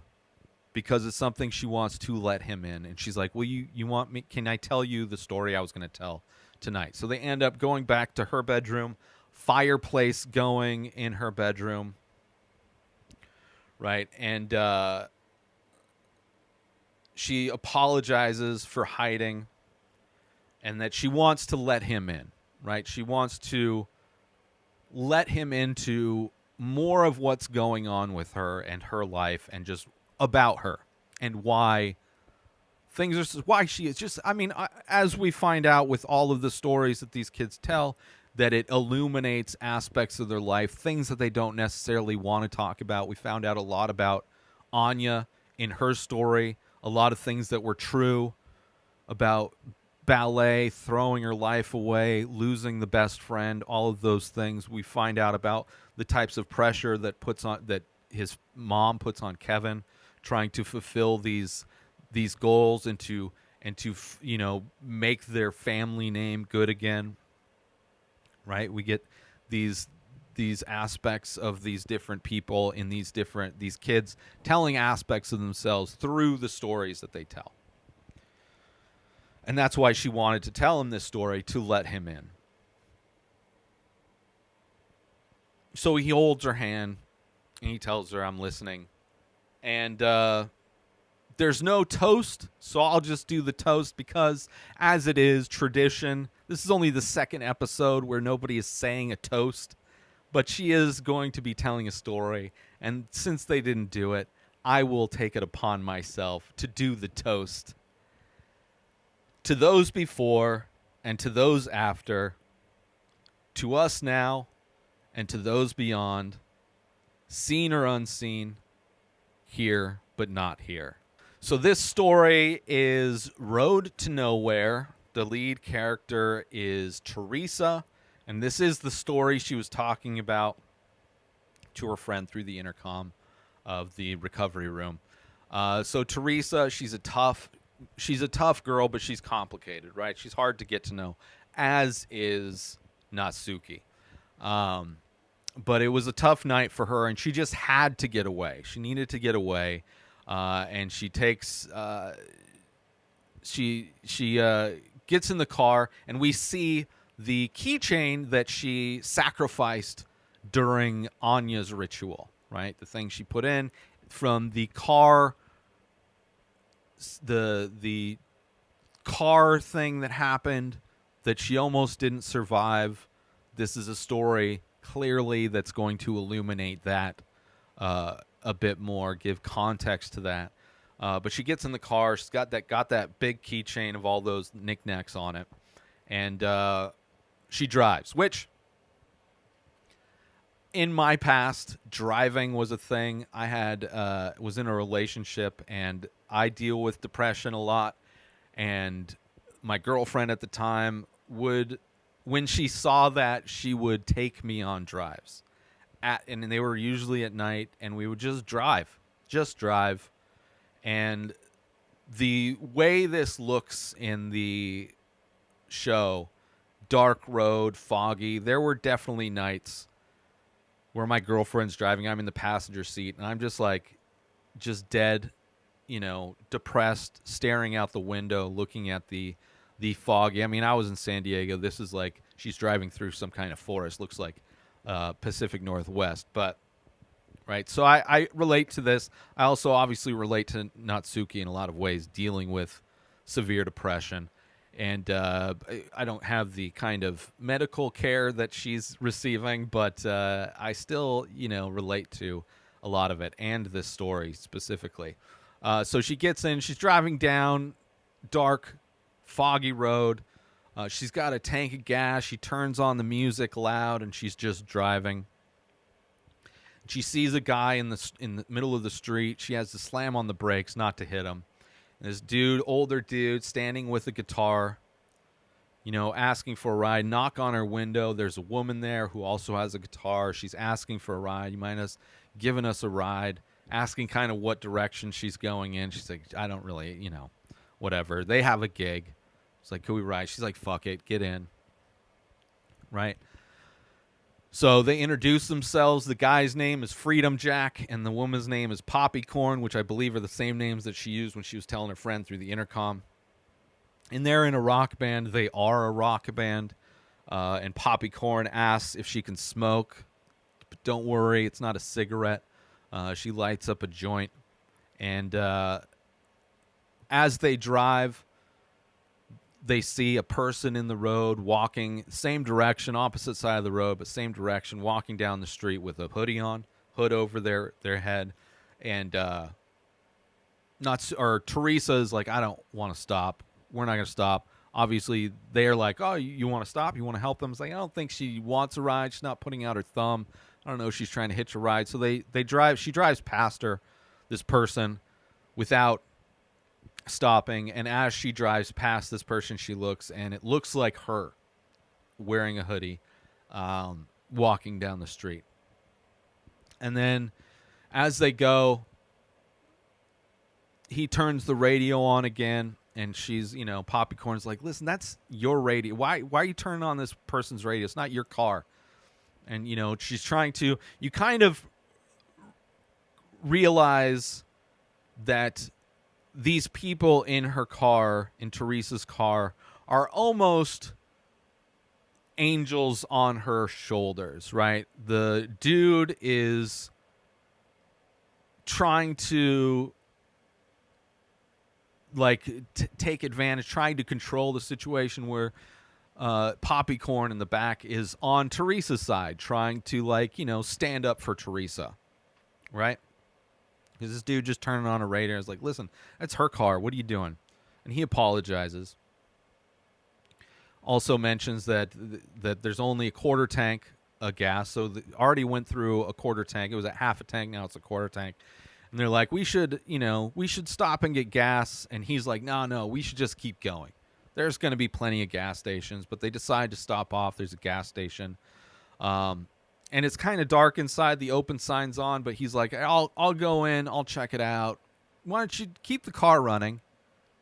because it's something she wants to let him in. And she's like, well, you want me, can I tell you the story I was going to tell tonight? So they end up going back to her bedroom, fireplace going in her bedroom, right? And she apologizes for hiding and that she wants to let him in, right? She wants to let him into more of what's going on with her and her life and just about her and why things are, why she is just, I mean, as we find out with all of the stories that these kids tell, that it illuminates aspects of their life, things that they don't necessarily want to talk about. We found out a lot about Anya in her story, a lot of things that were true about ballet, throwing her life away, losing the best friend, all of those things. We find out about the types of pressure that his mom puts on Kevin, trying to fulfill these goals and to make their family name good again. Right? We get these aspects of these different people in these kids telling aspects of themselves through the stories that they tell. And that's why she wanted to tell him this story, to let him in. So he holds her hand and he tells her, I'm listening. And there's no toast, so I'll just do the toast because, as it is tradition, this is only the second episode where nobody is saying a toast, but she is going to be telling a story. And since they didn't do it, I will take it upon myself to do the toast. To those before and to those after, to us now and to those beyond, seen or unseen, here but not here. So this story is Road to Nowhere. The lead character is Teresa, and this is the story she was talking about to her friend through the intercom of the recovery room. So Teresa, she's a tough girl, but she's complicated, right? She's hard to get to know, as is Natsuki. But it was a tough night for her, and she just had to get away. She needed to get away, and she takes she gets in the car, and we see the keychain that she sacrificed during Anya's ritual, right? The thing she put in from the car, the car thing that happened that she almost didn't survive. This is a story clearly that's going to illuminate that a bit more, give context to that. But she gets in the car. She's got that big keychain of all those knickknacks on it, and she drives. Which, in my past, driving was a thing. I had was in a relationship, and I deal with depression a lot. And my girlfriend at the time would, when she saw that, she would take me on drives, and they were usually at night, and we would just drive. And the way this looks in the show, dark road, foggy, there were definitely nights where my girlfriend's driving, I'm in the passenger seat, and I'm just dead, depressed, staring out the window, looking at the foggy. I mean, I was in San Diego. This is like she's driving through some kind of forest. Looks like Pacific Northwest, but right. So I relate to this. I also obviously relate to Natsuki in a lot of ways, dealing with severe depression. And I don't have the kind of medical care that she's receiving, but I still, relate to a lot of it and this story specifically. So she gets in, she's driving down dark, foggy road. She's got a tank of gas. She turns on the music loud, and she's just driving. She sees a guy in the middle of the street. She has to slam on the brakes not to hit him. And this dude, older dude, standing with a guitar, asking for a ride. Knock on her window. There's a woman there who also has a guitar. She's asking for a ride. You mind us giving us a ride? Asking kind of what direction she's going in. She's like, I don't really, whatever. They have a gig. It's like, could we ride? She's like, fuck it, get in. Right? So they introduce themselves. The guy's name is Freedom Jack, and the woman's name is Poppycorn, which I believe are the same names that she used when she was telling her friend through the intercom. And they're in a rock band. They are a rock band. And Poppycorn asks if she can smoke. But don't worry, it's not a cigarette. She lights up a joint. And as they drive, they see a person in the road walking same direction, opposite side of the road, but same direction, walking down the street with a hoodie on, hood over their head. And Teresa is like, I don't want to stop. We're not going to stop. Obviously, they're like, oh, you want to stop? You want to help them? It's like, I don't think she wants a ride. She's not putting out her thumb. I don't know if she's trying to hitch a ride. So they drive. She drives past her, this person, without stopping. And as she drives past this person, she looks, and it looks like her wearing a hoodie, walking down the street. And then as they go, he turns the radio on again. And she's, Poppycorn's like, listen, that's your radio. Why are you turning on this person's radio? It's not your car. And, she's trying to, you kind of realize that these people in her car, in Teresa's car, are almost angels on her shoulders, right? The dude is trying to take advantage, trying to control the situation where Poppycorn in the back is on Teresa's side, trying to stand up for Teresa, right? Because this dude just turning on a radio is like, listen, that's her car. What are you doing? And he apologizes. Also mentions that there's only a quarter tank of gas, so already went through a quarter tank. It was at half a tank, now it's a quarter tank. And they're like, we should stop and get gas. And he's like, no, we should just keep going. There's going to be plenty of gas stations, but they decide to stop off. There's a gas station. And it's kind of dark inside. The open sign's on, but he's like, I'll go in. I'll check it out. Why don't you keep the car running?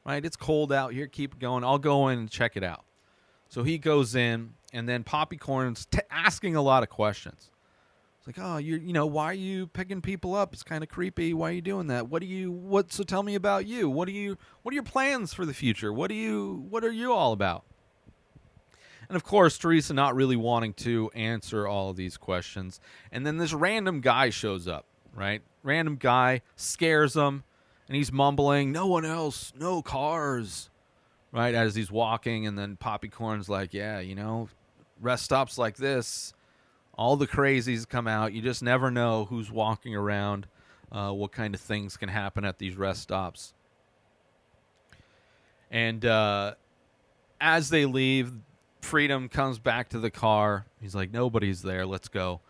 Right? It's cold out here. Keep it going. I'll go in and check it out. So he goes in, and then Poppycorn's asking a lot of questions. It's like, oh, why are you picking people up? It's kind of creepy. Why are you doing that? So tell me about you. What are your plans for the future? What are you all about? And of course, Teresa not really wanting to answer all of these questions. And then this random guy shows up, right? Random guy scares him, and he's mumbling, no one else, no cars, right? As he's walking, and then Poppycorn's like, yeah, rest stops like this, all the crazies come out. You just never know who's walking around, what kind of things can happen at these rest stops. And as they leave, Freedom comes back to the car. He's like, nobody's there. Let's go.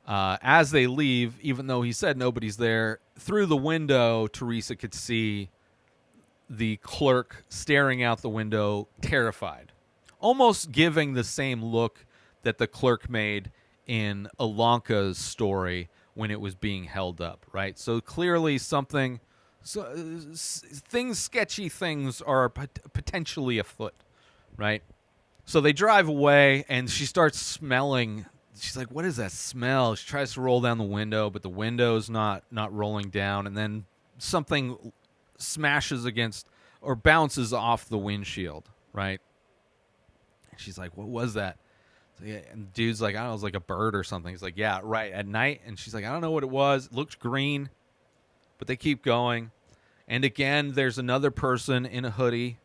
As they leave, even though he said nobody's there, through the window, Teresa could see the clerk staring out the window, terrified, almost giving the same look that the clerk made in Ilonka's story when it was being held up, right? So clearly sketchy things are potentially afoot, right? So they drive away, and she starts smelling. She's like, what is that smell? She tries to roll down the window, but the window's not rolling down, and then something smashes against or bounces off the windshield, right? And she's like, what was that? So, yeah, and the dude's like, I don't know, it was like a bird or something. He's like, yeah, right, at night. And she's like, I don't know what it was. It looked green, but they keep going. And again, there's another person in a hoodie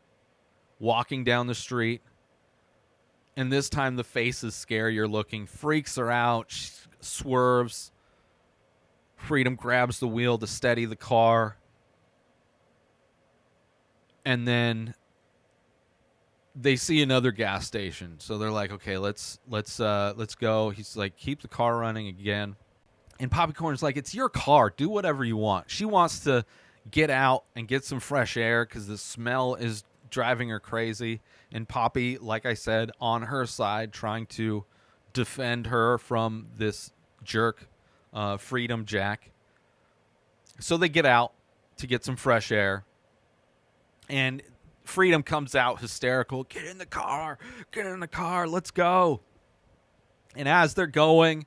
walking down the street. And this time the face is scarier looking, freaks her out, she swerves. Freedom grabs the wheel to steady the car. And then they see another gas station, so they're like, okay, let's go. He's like, keep the car running again. And Poppycorn's like, it's your car, do whatever you want. She wants to get out and get some fresh air because the smell is driving her crazy. And Poppy, like I said, on her side, trying to defend her from this jerk, Freedom Jack. So they get out to get some fresh air. And Freedom comes out hysterical. Get in the car. Get in the car. Let's go. And as they're going,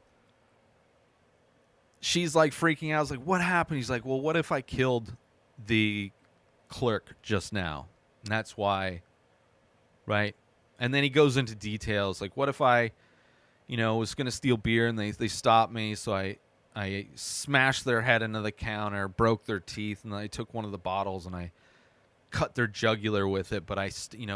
she's like freaking out. I was like, what happened? He's like, well, what if I killed the clerk just now? And that's why, right? And then he goes into details. Like, what if I, was going to steal beer and they stopped me. So I smashed their head into the counter, broke their teeth, and then I took one of the bottles and I cut their jugular with it. But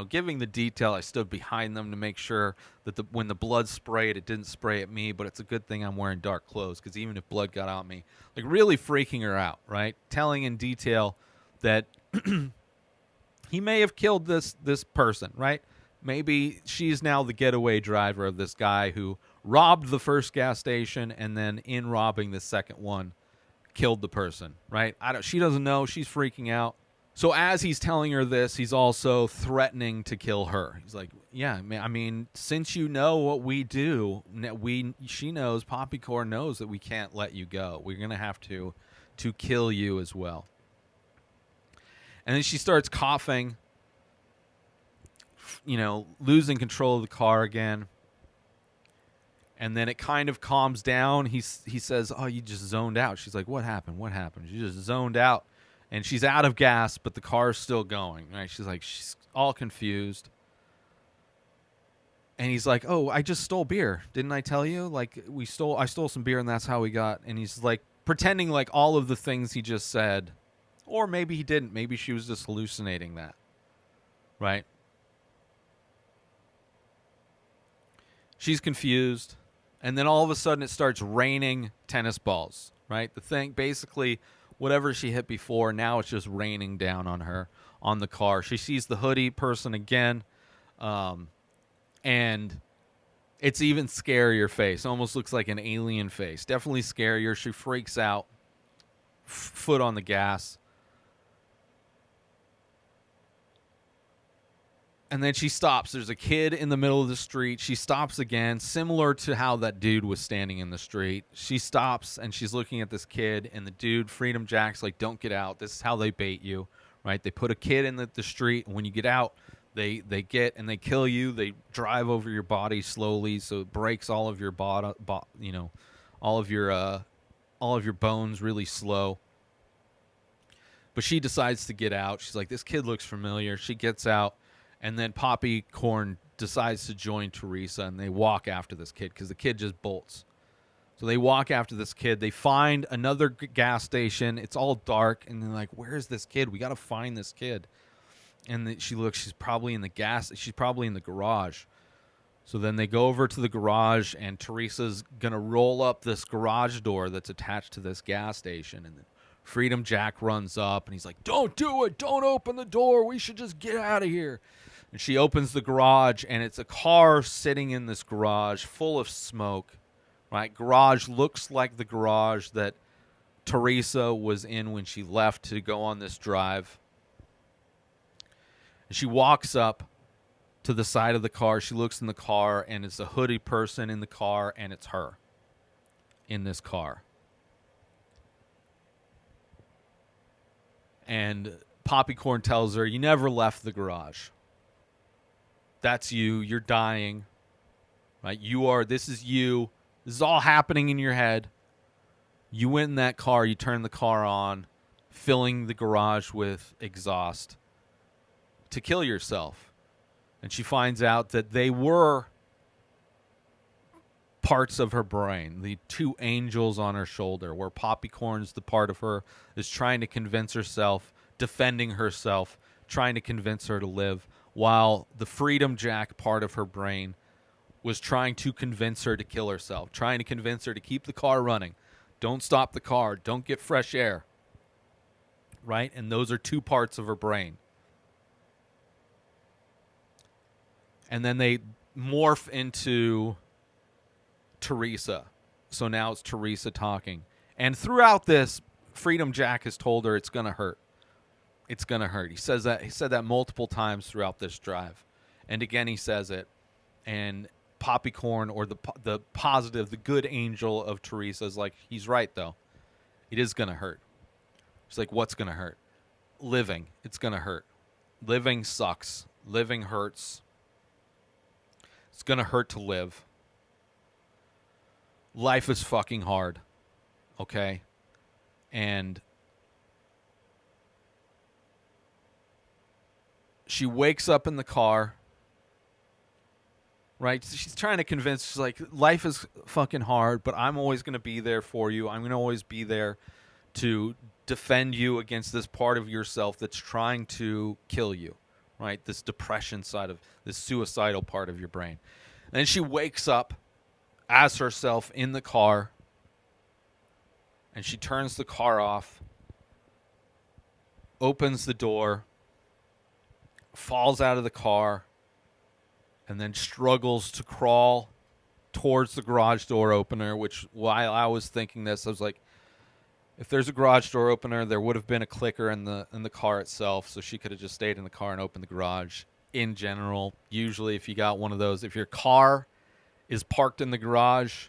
giving the detail, I stood behind them to make sure that when the blood sprayed, it didn't spray at me. But it's a good thing I'm wearing dark clothes, because even if blood got on me, like really freaking her out, right? Telling in detail that he may have killed this person, right? Maybe she's now the getaway driver of this guy who robbed the first gas station and then in robbing the second one killed the person, right? She doesn't know. She's freaking out. So as he's telling her this, he's also threatening to kill her. He's like, yeah, I mean, since you know what we do, she knows, Poppycorn knows that we can't let you go. We're going to have to kill you as well. And then she starts coughing, losing control of the car again. And then it kind of calms down. He says, oh, you just zoned out. She's like, what happened? What happened? She just zoned out. And she's out of gas, but the car's still going, right? She's all confused. And he's like, oh, I just stole beer. Didn't I tell you? Like, I stole some beer and that's how we got. And he's like pretending like all of the things he just said, or maybe he didn't. Maybe she was just hallucinating that, right? She's confused. And then all of a sudden it starts raining tennis balls, right? The thing, basically, whatever she hit before, now it's just raining down on her, on the car. She sees the hoodie person again, and it's even scarier face. Almost looks like an alien face. Definitely scarier. She freaks out, foot on the gas. And then she stops. There's a kid in the middle of the street. She stops again, similar to how that dude was standing in the street. She stops, and she's looking at this kid, and the dude, Freedom Jack's like, don't get out. This is how they bait you, right? They put a kid in the street, and when you get out, they get and they kill you. They drive over your body slowly, so it breaks all of your all of your bones really slow. But she decides to get out. She's like, this kid looks familiar. She gets out. And then Poppycorn decides to join Teresa, and they walk after this kid because the kid just bolts. So they walk after this kid. They find another gas station. It's all dark, and they're like, where is this kid? We got to find this kid. And she looks. She's probably in the garage. So then they go over to the garage, and Teresa's going to roll up this garage door that's attached to this gas station. And then Freedom Jack runs up, and he's like, don't do it. Don't open the door. We should just get out of here. And she opens the garage, and it's a car sitting in this garage full of smoke. Right? Garage looks like the garage that Teresa was in when she left to go on this drive. And she walks up to the side of the car. She looks in the car, and it's a hooded person in the car, and it's her in this car. And Poppycorn tells her, you never left the garage. That's you. You're dying. Right? This is you. This is all happening in your head. You went in that car. You turned the car on, filling the garage with exhaust to kill yourself. And she finds out that they were parts of her brain, the two angels on her shoulder, where Poppycorn's the part of her is trying to convince herself, defending herself, trying to convince her to live, while the Freedom Jack part of her brain was trying to convince her to kill herself, trying to convince her to keep the car running. Don't stop the car. Don't get fresh air. Right? And those are two parts of her brain. And then they morph into Teresa. So now it's Teresa talking. And throughout this, Freedom Jack has told her it's going to hurt. It's going to hurt. He said that multiple times throughout this drive. And again, he says it. And Poppycorn, or the positive, the good angel of Teresa, is like, he's right, though. It is going to hurt. She's like, what's going to hurt? Living. It's going to hurt. Living sucks. Living hurts. It's going to hurt to live. Life is fucking hard. Okay? And she wakes up in the car. Right? She's trying to convince, she's like, life is fucking hard, but I'm always going to be there for you. I'm going to always be there to defend you against this part of yourself that's trying to kill you. Right? This depression side of, this suicidal part of your brain. And then she wakes up as herself in the car, and she turns the car off, opens the door, falls out of the car, and then struggles to crawl towards the garage door opener, which, while I was thinking this, I was like, if there's a garage door opener, there would have been a clicker in the car itself, so she could have just stayed in the car and opened the garage. In general, usually if you got one of those, if your car is parked in the garage,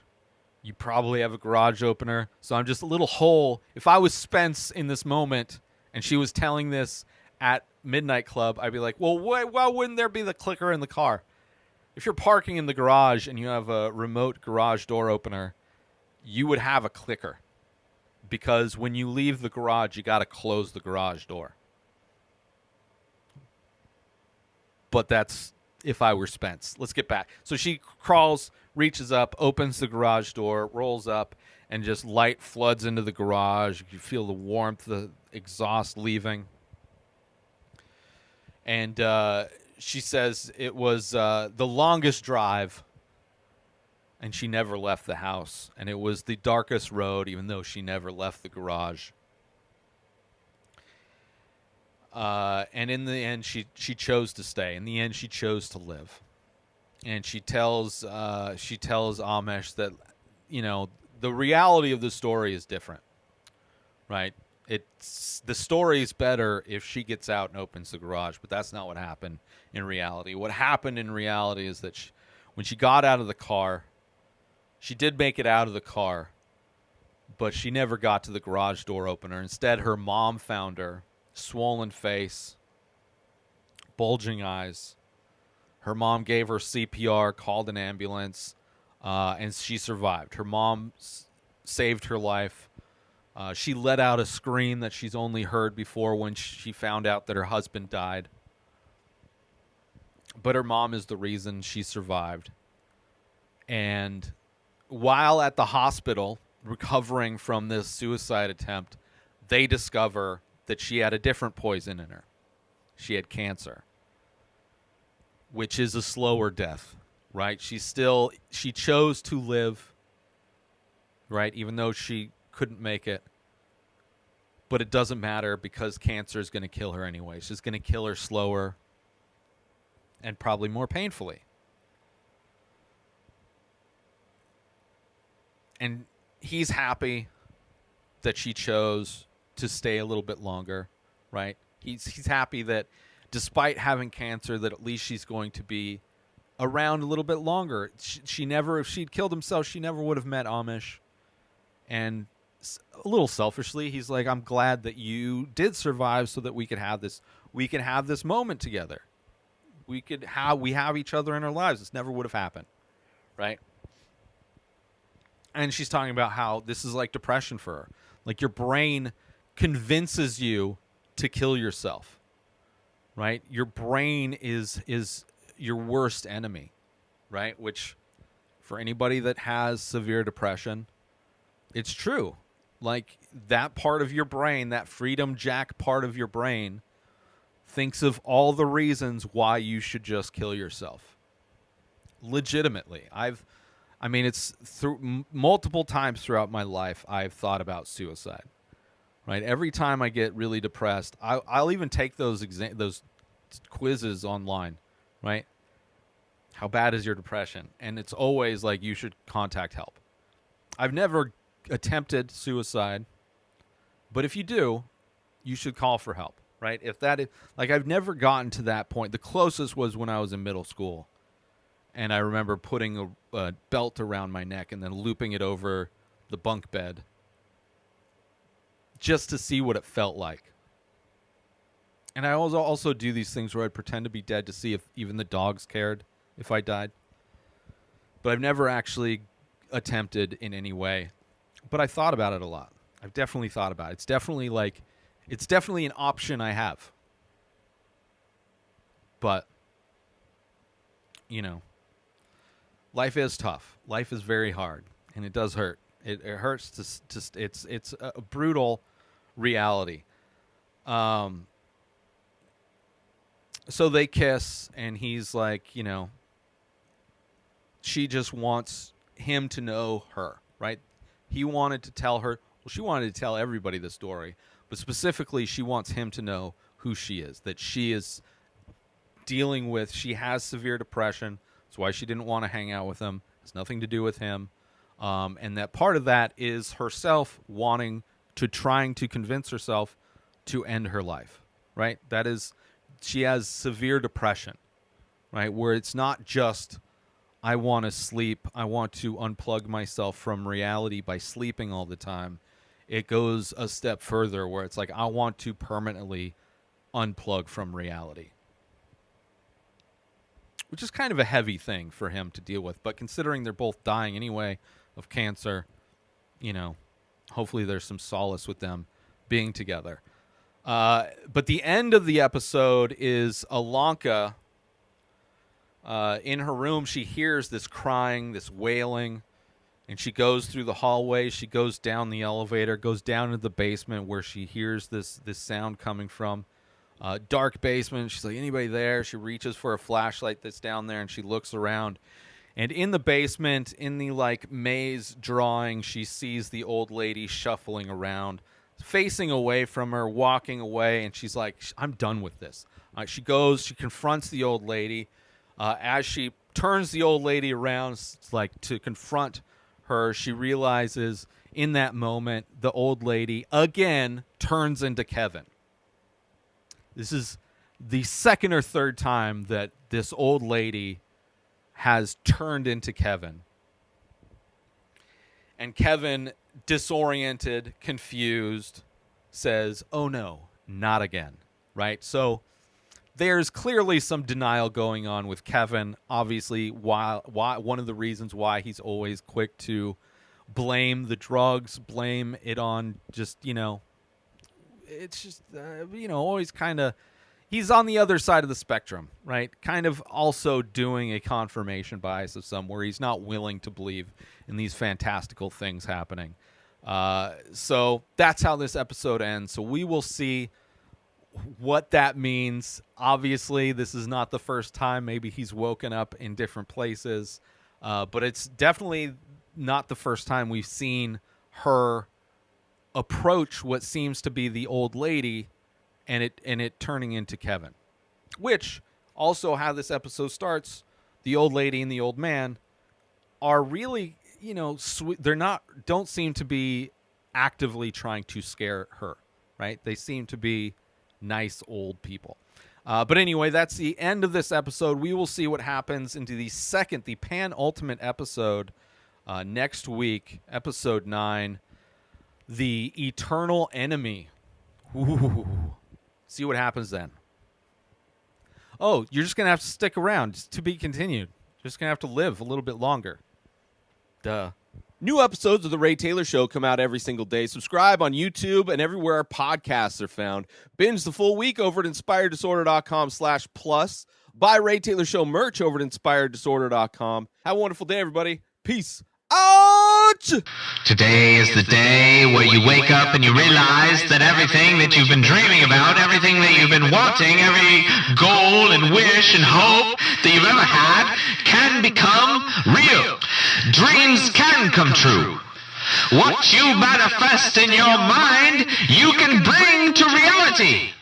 you probably have a garage opener. So I'm just a little hole. If I was Spence in this moment and she was telling this at Midnight Club, I'd be like, well, why wouldn't there be the clicker in the car? If you're parking in the garage and you have a remote garage door opener, you would have a clicker. Because when you leave the garage, you got to close the garage door. But that's if I were Spence. Let's get back. So she crawls, reaches up, opens the garage door, rolls up, and just light floods into the garage. You feel the warmth, the exhaust leaving. And she says it was the longest drive, and she never left the house. And it was the darkest road, even though she never left the garage. And in the end, she chose to stay. In the end, she chose to live. And she tells Amesh that, you know, the reality of the story is different, right? The story is better if she gets out and opens the garage, but that's not what happened in reality. What happened in reality is that when she got out of the car, she did make it out of the car, but she never got to the garage door opener. Instead, her mom found her. Swollen face, bulging eyes. Her mom gave her CPR, called an ambulance, and she survived. Her mom saved her life. She let out a scream that she's only heard before when she found out that her husband died. But her mom is the reason she survived. And while at the hospital recovering from this suicide attempt, they discover that she had a different poison in her. She had cancer, which is a slower death, right? She chose to live, right? Even though she couldn't make it. But it doesn't matter because cancer is going to kill her anyway. She's going to kill her slower and probably more painfully. And he's happy that she chose to stay a little bit longer, right? He's happy that despite having cancer, that at least she's going to be around a little bit longer. She never, if she'd killed himself, she never would have met Amish. And a little selfishly, he's like, I'm glad that you did survive so that we could have this moment together. We have each other in our lives. This never would have happened, right? And she's talking about how this is like depression for her. Like your brain convinces you to kill yourself, right? Your brain is your worst enemy, right? Which, for anybody that has severe depression, it's true. Like that part of your brain, that Freedom Jack part of your brain, thinks of all the reasons why you should just kill yourself. Legitimately. It's through multiple times throughout my life I've thought about suicide. Right? Every time I get really depressed, I'll even take those quizzes online, right? How bad is your depression? And it's always like, you should contact help. I've never attempted suicide, but if you do, you should call for help, right? If that is, like, I've never gotten to that point. The closest was when I was in middle school, and I remember putting a belt around my neck and then looping it over the bunk bed just to see what it felt like. And I also do these things where I'd pretend to be dead to see if even the dogs cared if I died. But I've never actually attempted in any way. But I thought about it a lot. I've definitely thought about it. It's definitely an option I have. But, you know, life is tough. Life is very hard, and it does hurt. It hurts to it's a brutal reality. So they kiss, and he's like, you know, she just wants him to know her, right? He wanted to tell her, well, she wanted to tell everybody the story, but specifically she wants him to know who she is, that she is dealing with, she has severe depression. That's why she didn't want to hang out with him. It has nothing to do with him. And that part of that is herself trying to convince herself to end her life, right? That is, she has severe depression, right? Where it's not just, I want to sleep, I want to unplug myself from reality by sleeping all the time. It goes a step further where it's like, I want to permanently unplug from reality. Which is kind of a heavy thing for him to deal with. But considering they're both dying anyway of cancer, you know, hopefully there's some solace with them being together. But the end of the episode is Ilonka. In her room, she hears this crying, this wailing, and she goes through the hallway. She goes down the elevator, goes down into the basement where she hears this sound coming from. Dark basement. She's like, anybody there? She reaches for a flashlight that's down there, and she looks around. And in the basement, in the like maze drawing, she sees the old lady shuffling around, facing away from her, walking away, and she's like, I'm done with this. She confronts the old lady. As she turns the old lady around, like to confront her, she realizes in that moment the old lady again turns into Kevin. This is the second or third time that this old lady has turned into Kevin. And Kevin, disoriented, confused, says, oh no, not again, right? So there's clearly some denial going on with Kevin. Obviously, why one of the reasons why he's always quick to blame the drugs, blame it on just, you know, it's just, you know, always kind of, he's on the other side of the spectrum, right? Kind of also doing a confirmation bias of some where he's not willing to believe in these fantastical things happening. So that's how this episode ends. So we will see what that means. Obviously, this is not the first time. Maybe he's woken up in different places. But it's definitely not the first time we've seen her approach what seems to be the old lady and it turning into Kevin. Which also how this episode starts, the old lady and the old man are really, you know, sweet. Don't seem to be actively trying to scare her, right? They seem to be nice old people. But anyway, that's the end of this episode. We will see what happens into the penultimate episode next week, episode 9, The Eternal Enemy. Ooh. See what happens then. Oh, you're just going to have to stick around. Just to be continued. Just going to have to live a little bit longer. Duh. New episodes of The Ray Taylor Show come out every single day. Subscribe on YouTube and everywhere our podcasts are found. Binge the full week over at inspireddisorder.com/plus. Buy Ray Taylor Show merch over at inspireddisorder.com. Have a wonderful day, everybody. Peace out! Today is the day where you wake up and you realize that everything that you've been dreaming about, everything that you've been wanting, every goal and wish and hope that you've ever had can become real. Dreams can come true. What you manifest in your mind, you can bring to reality.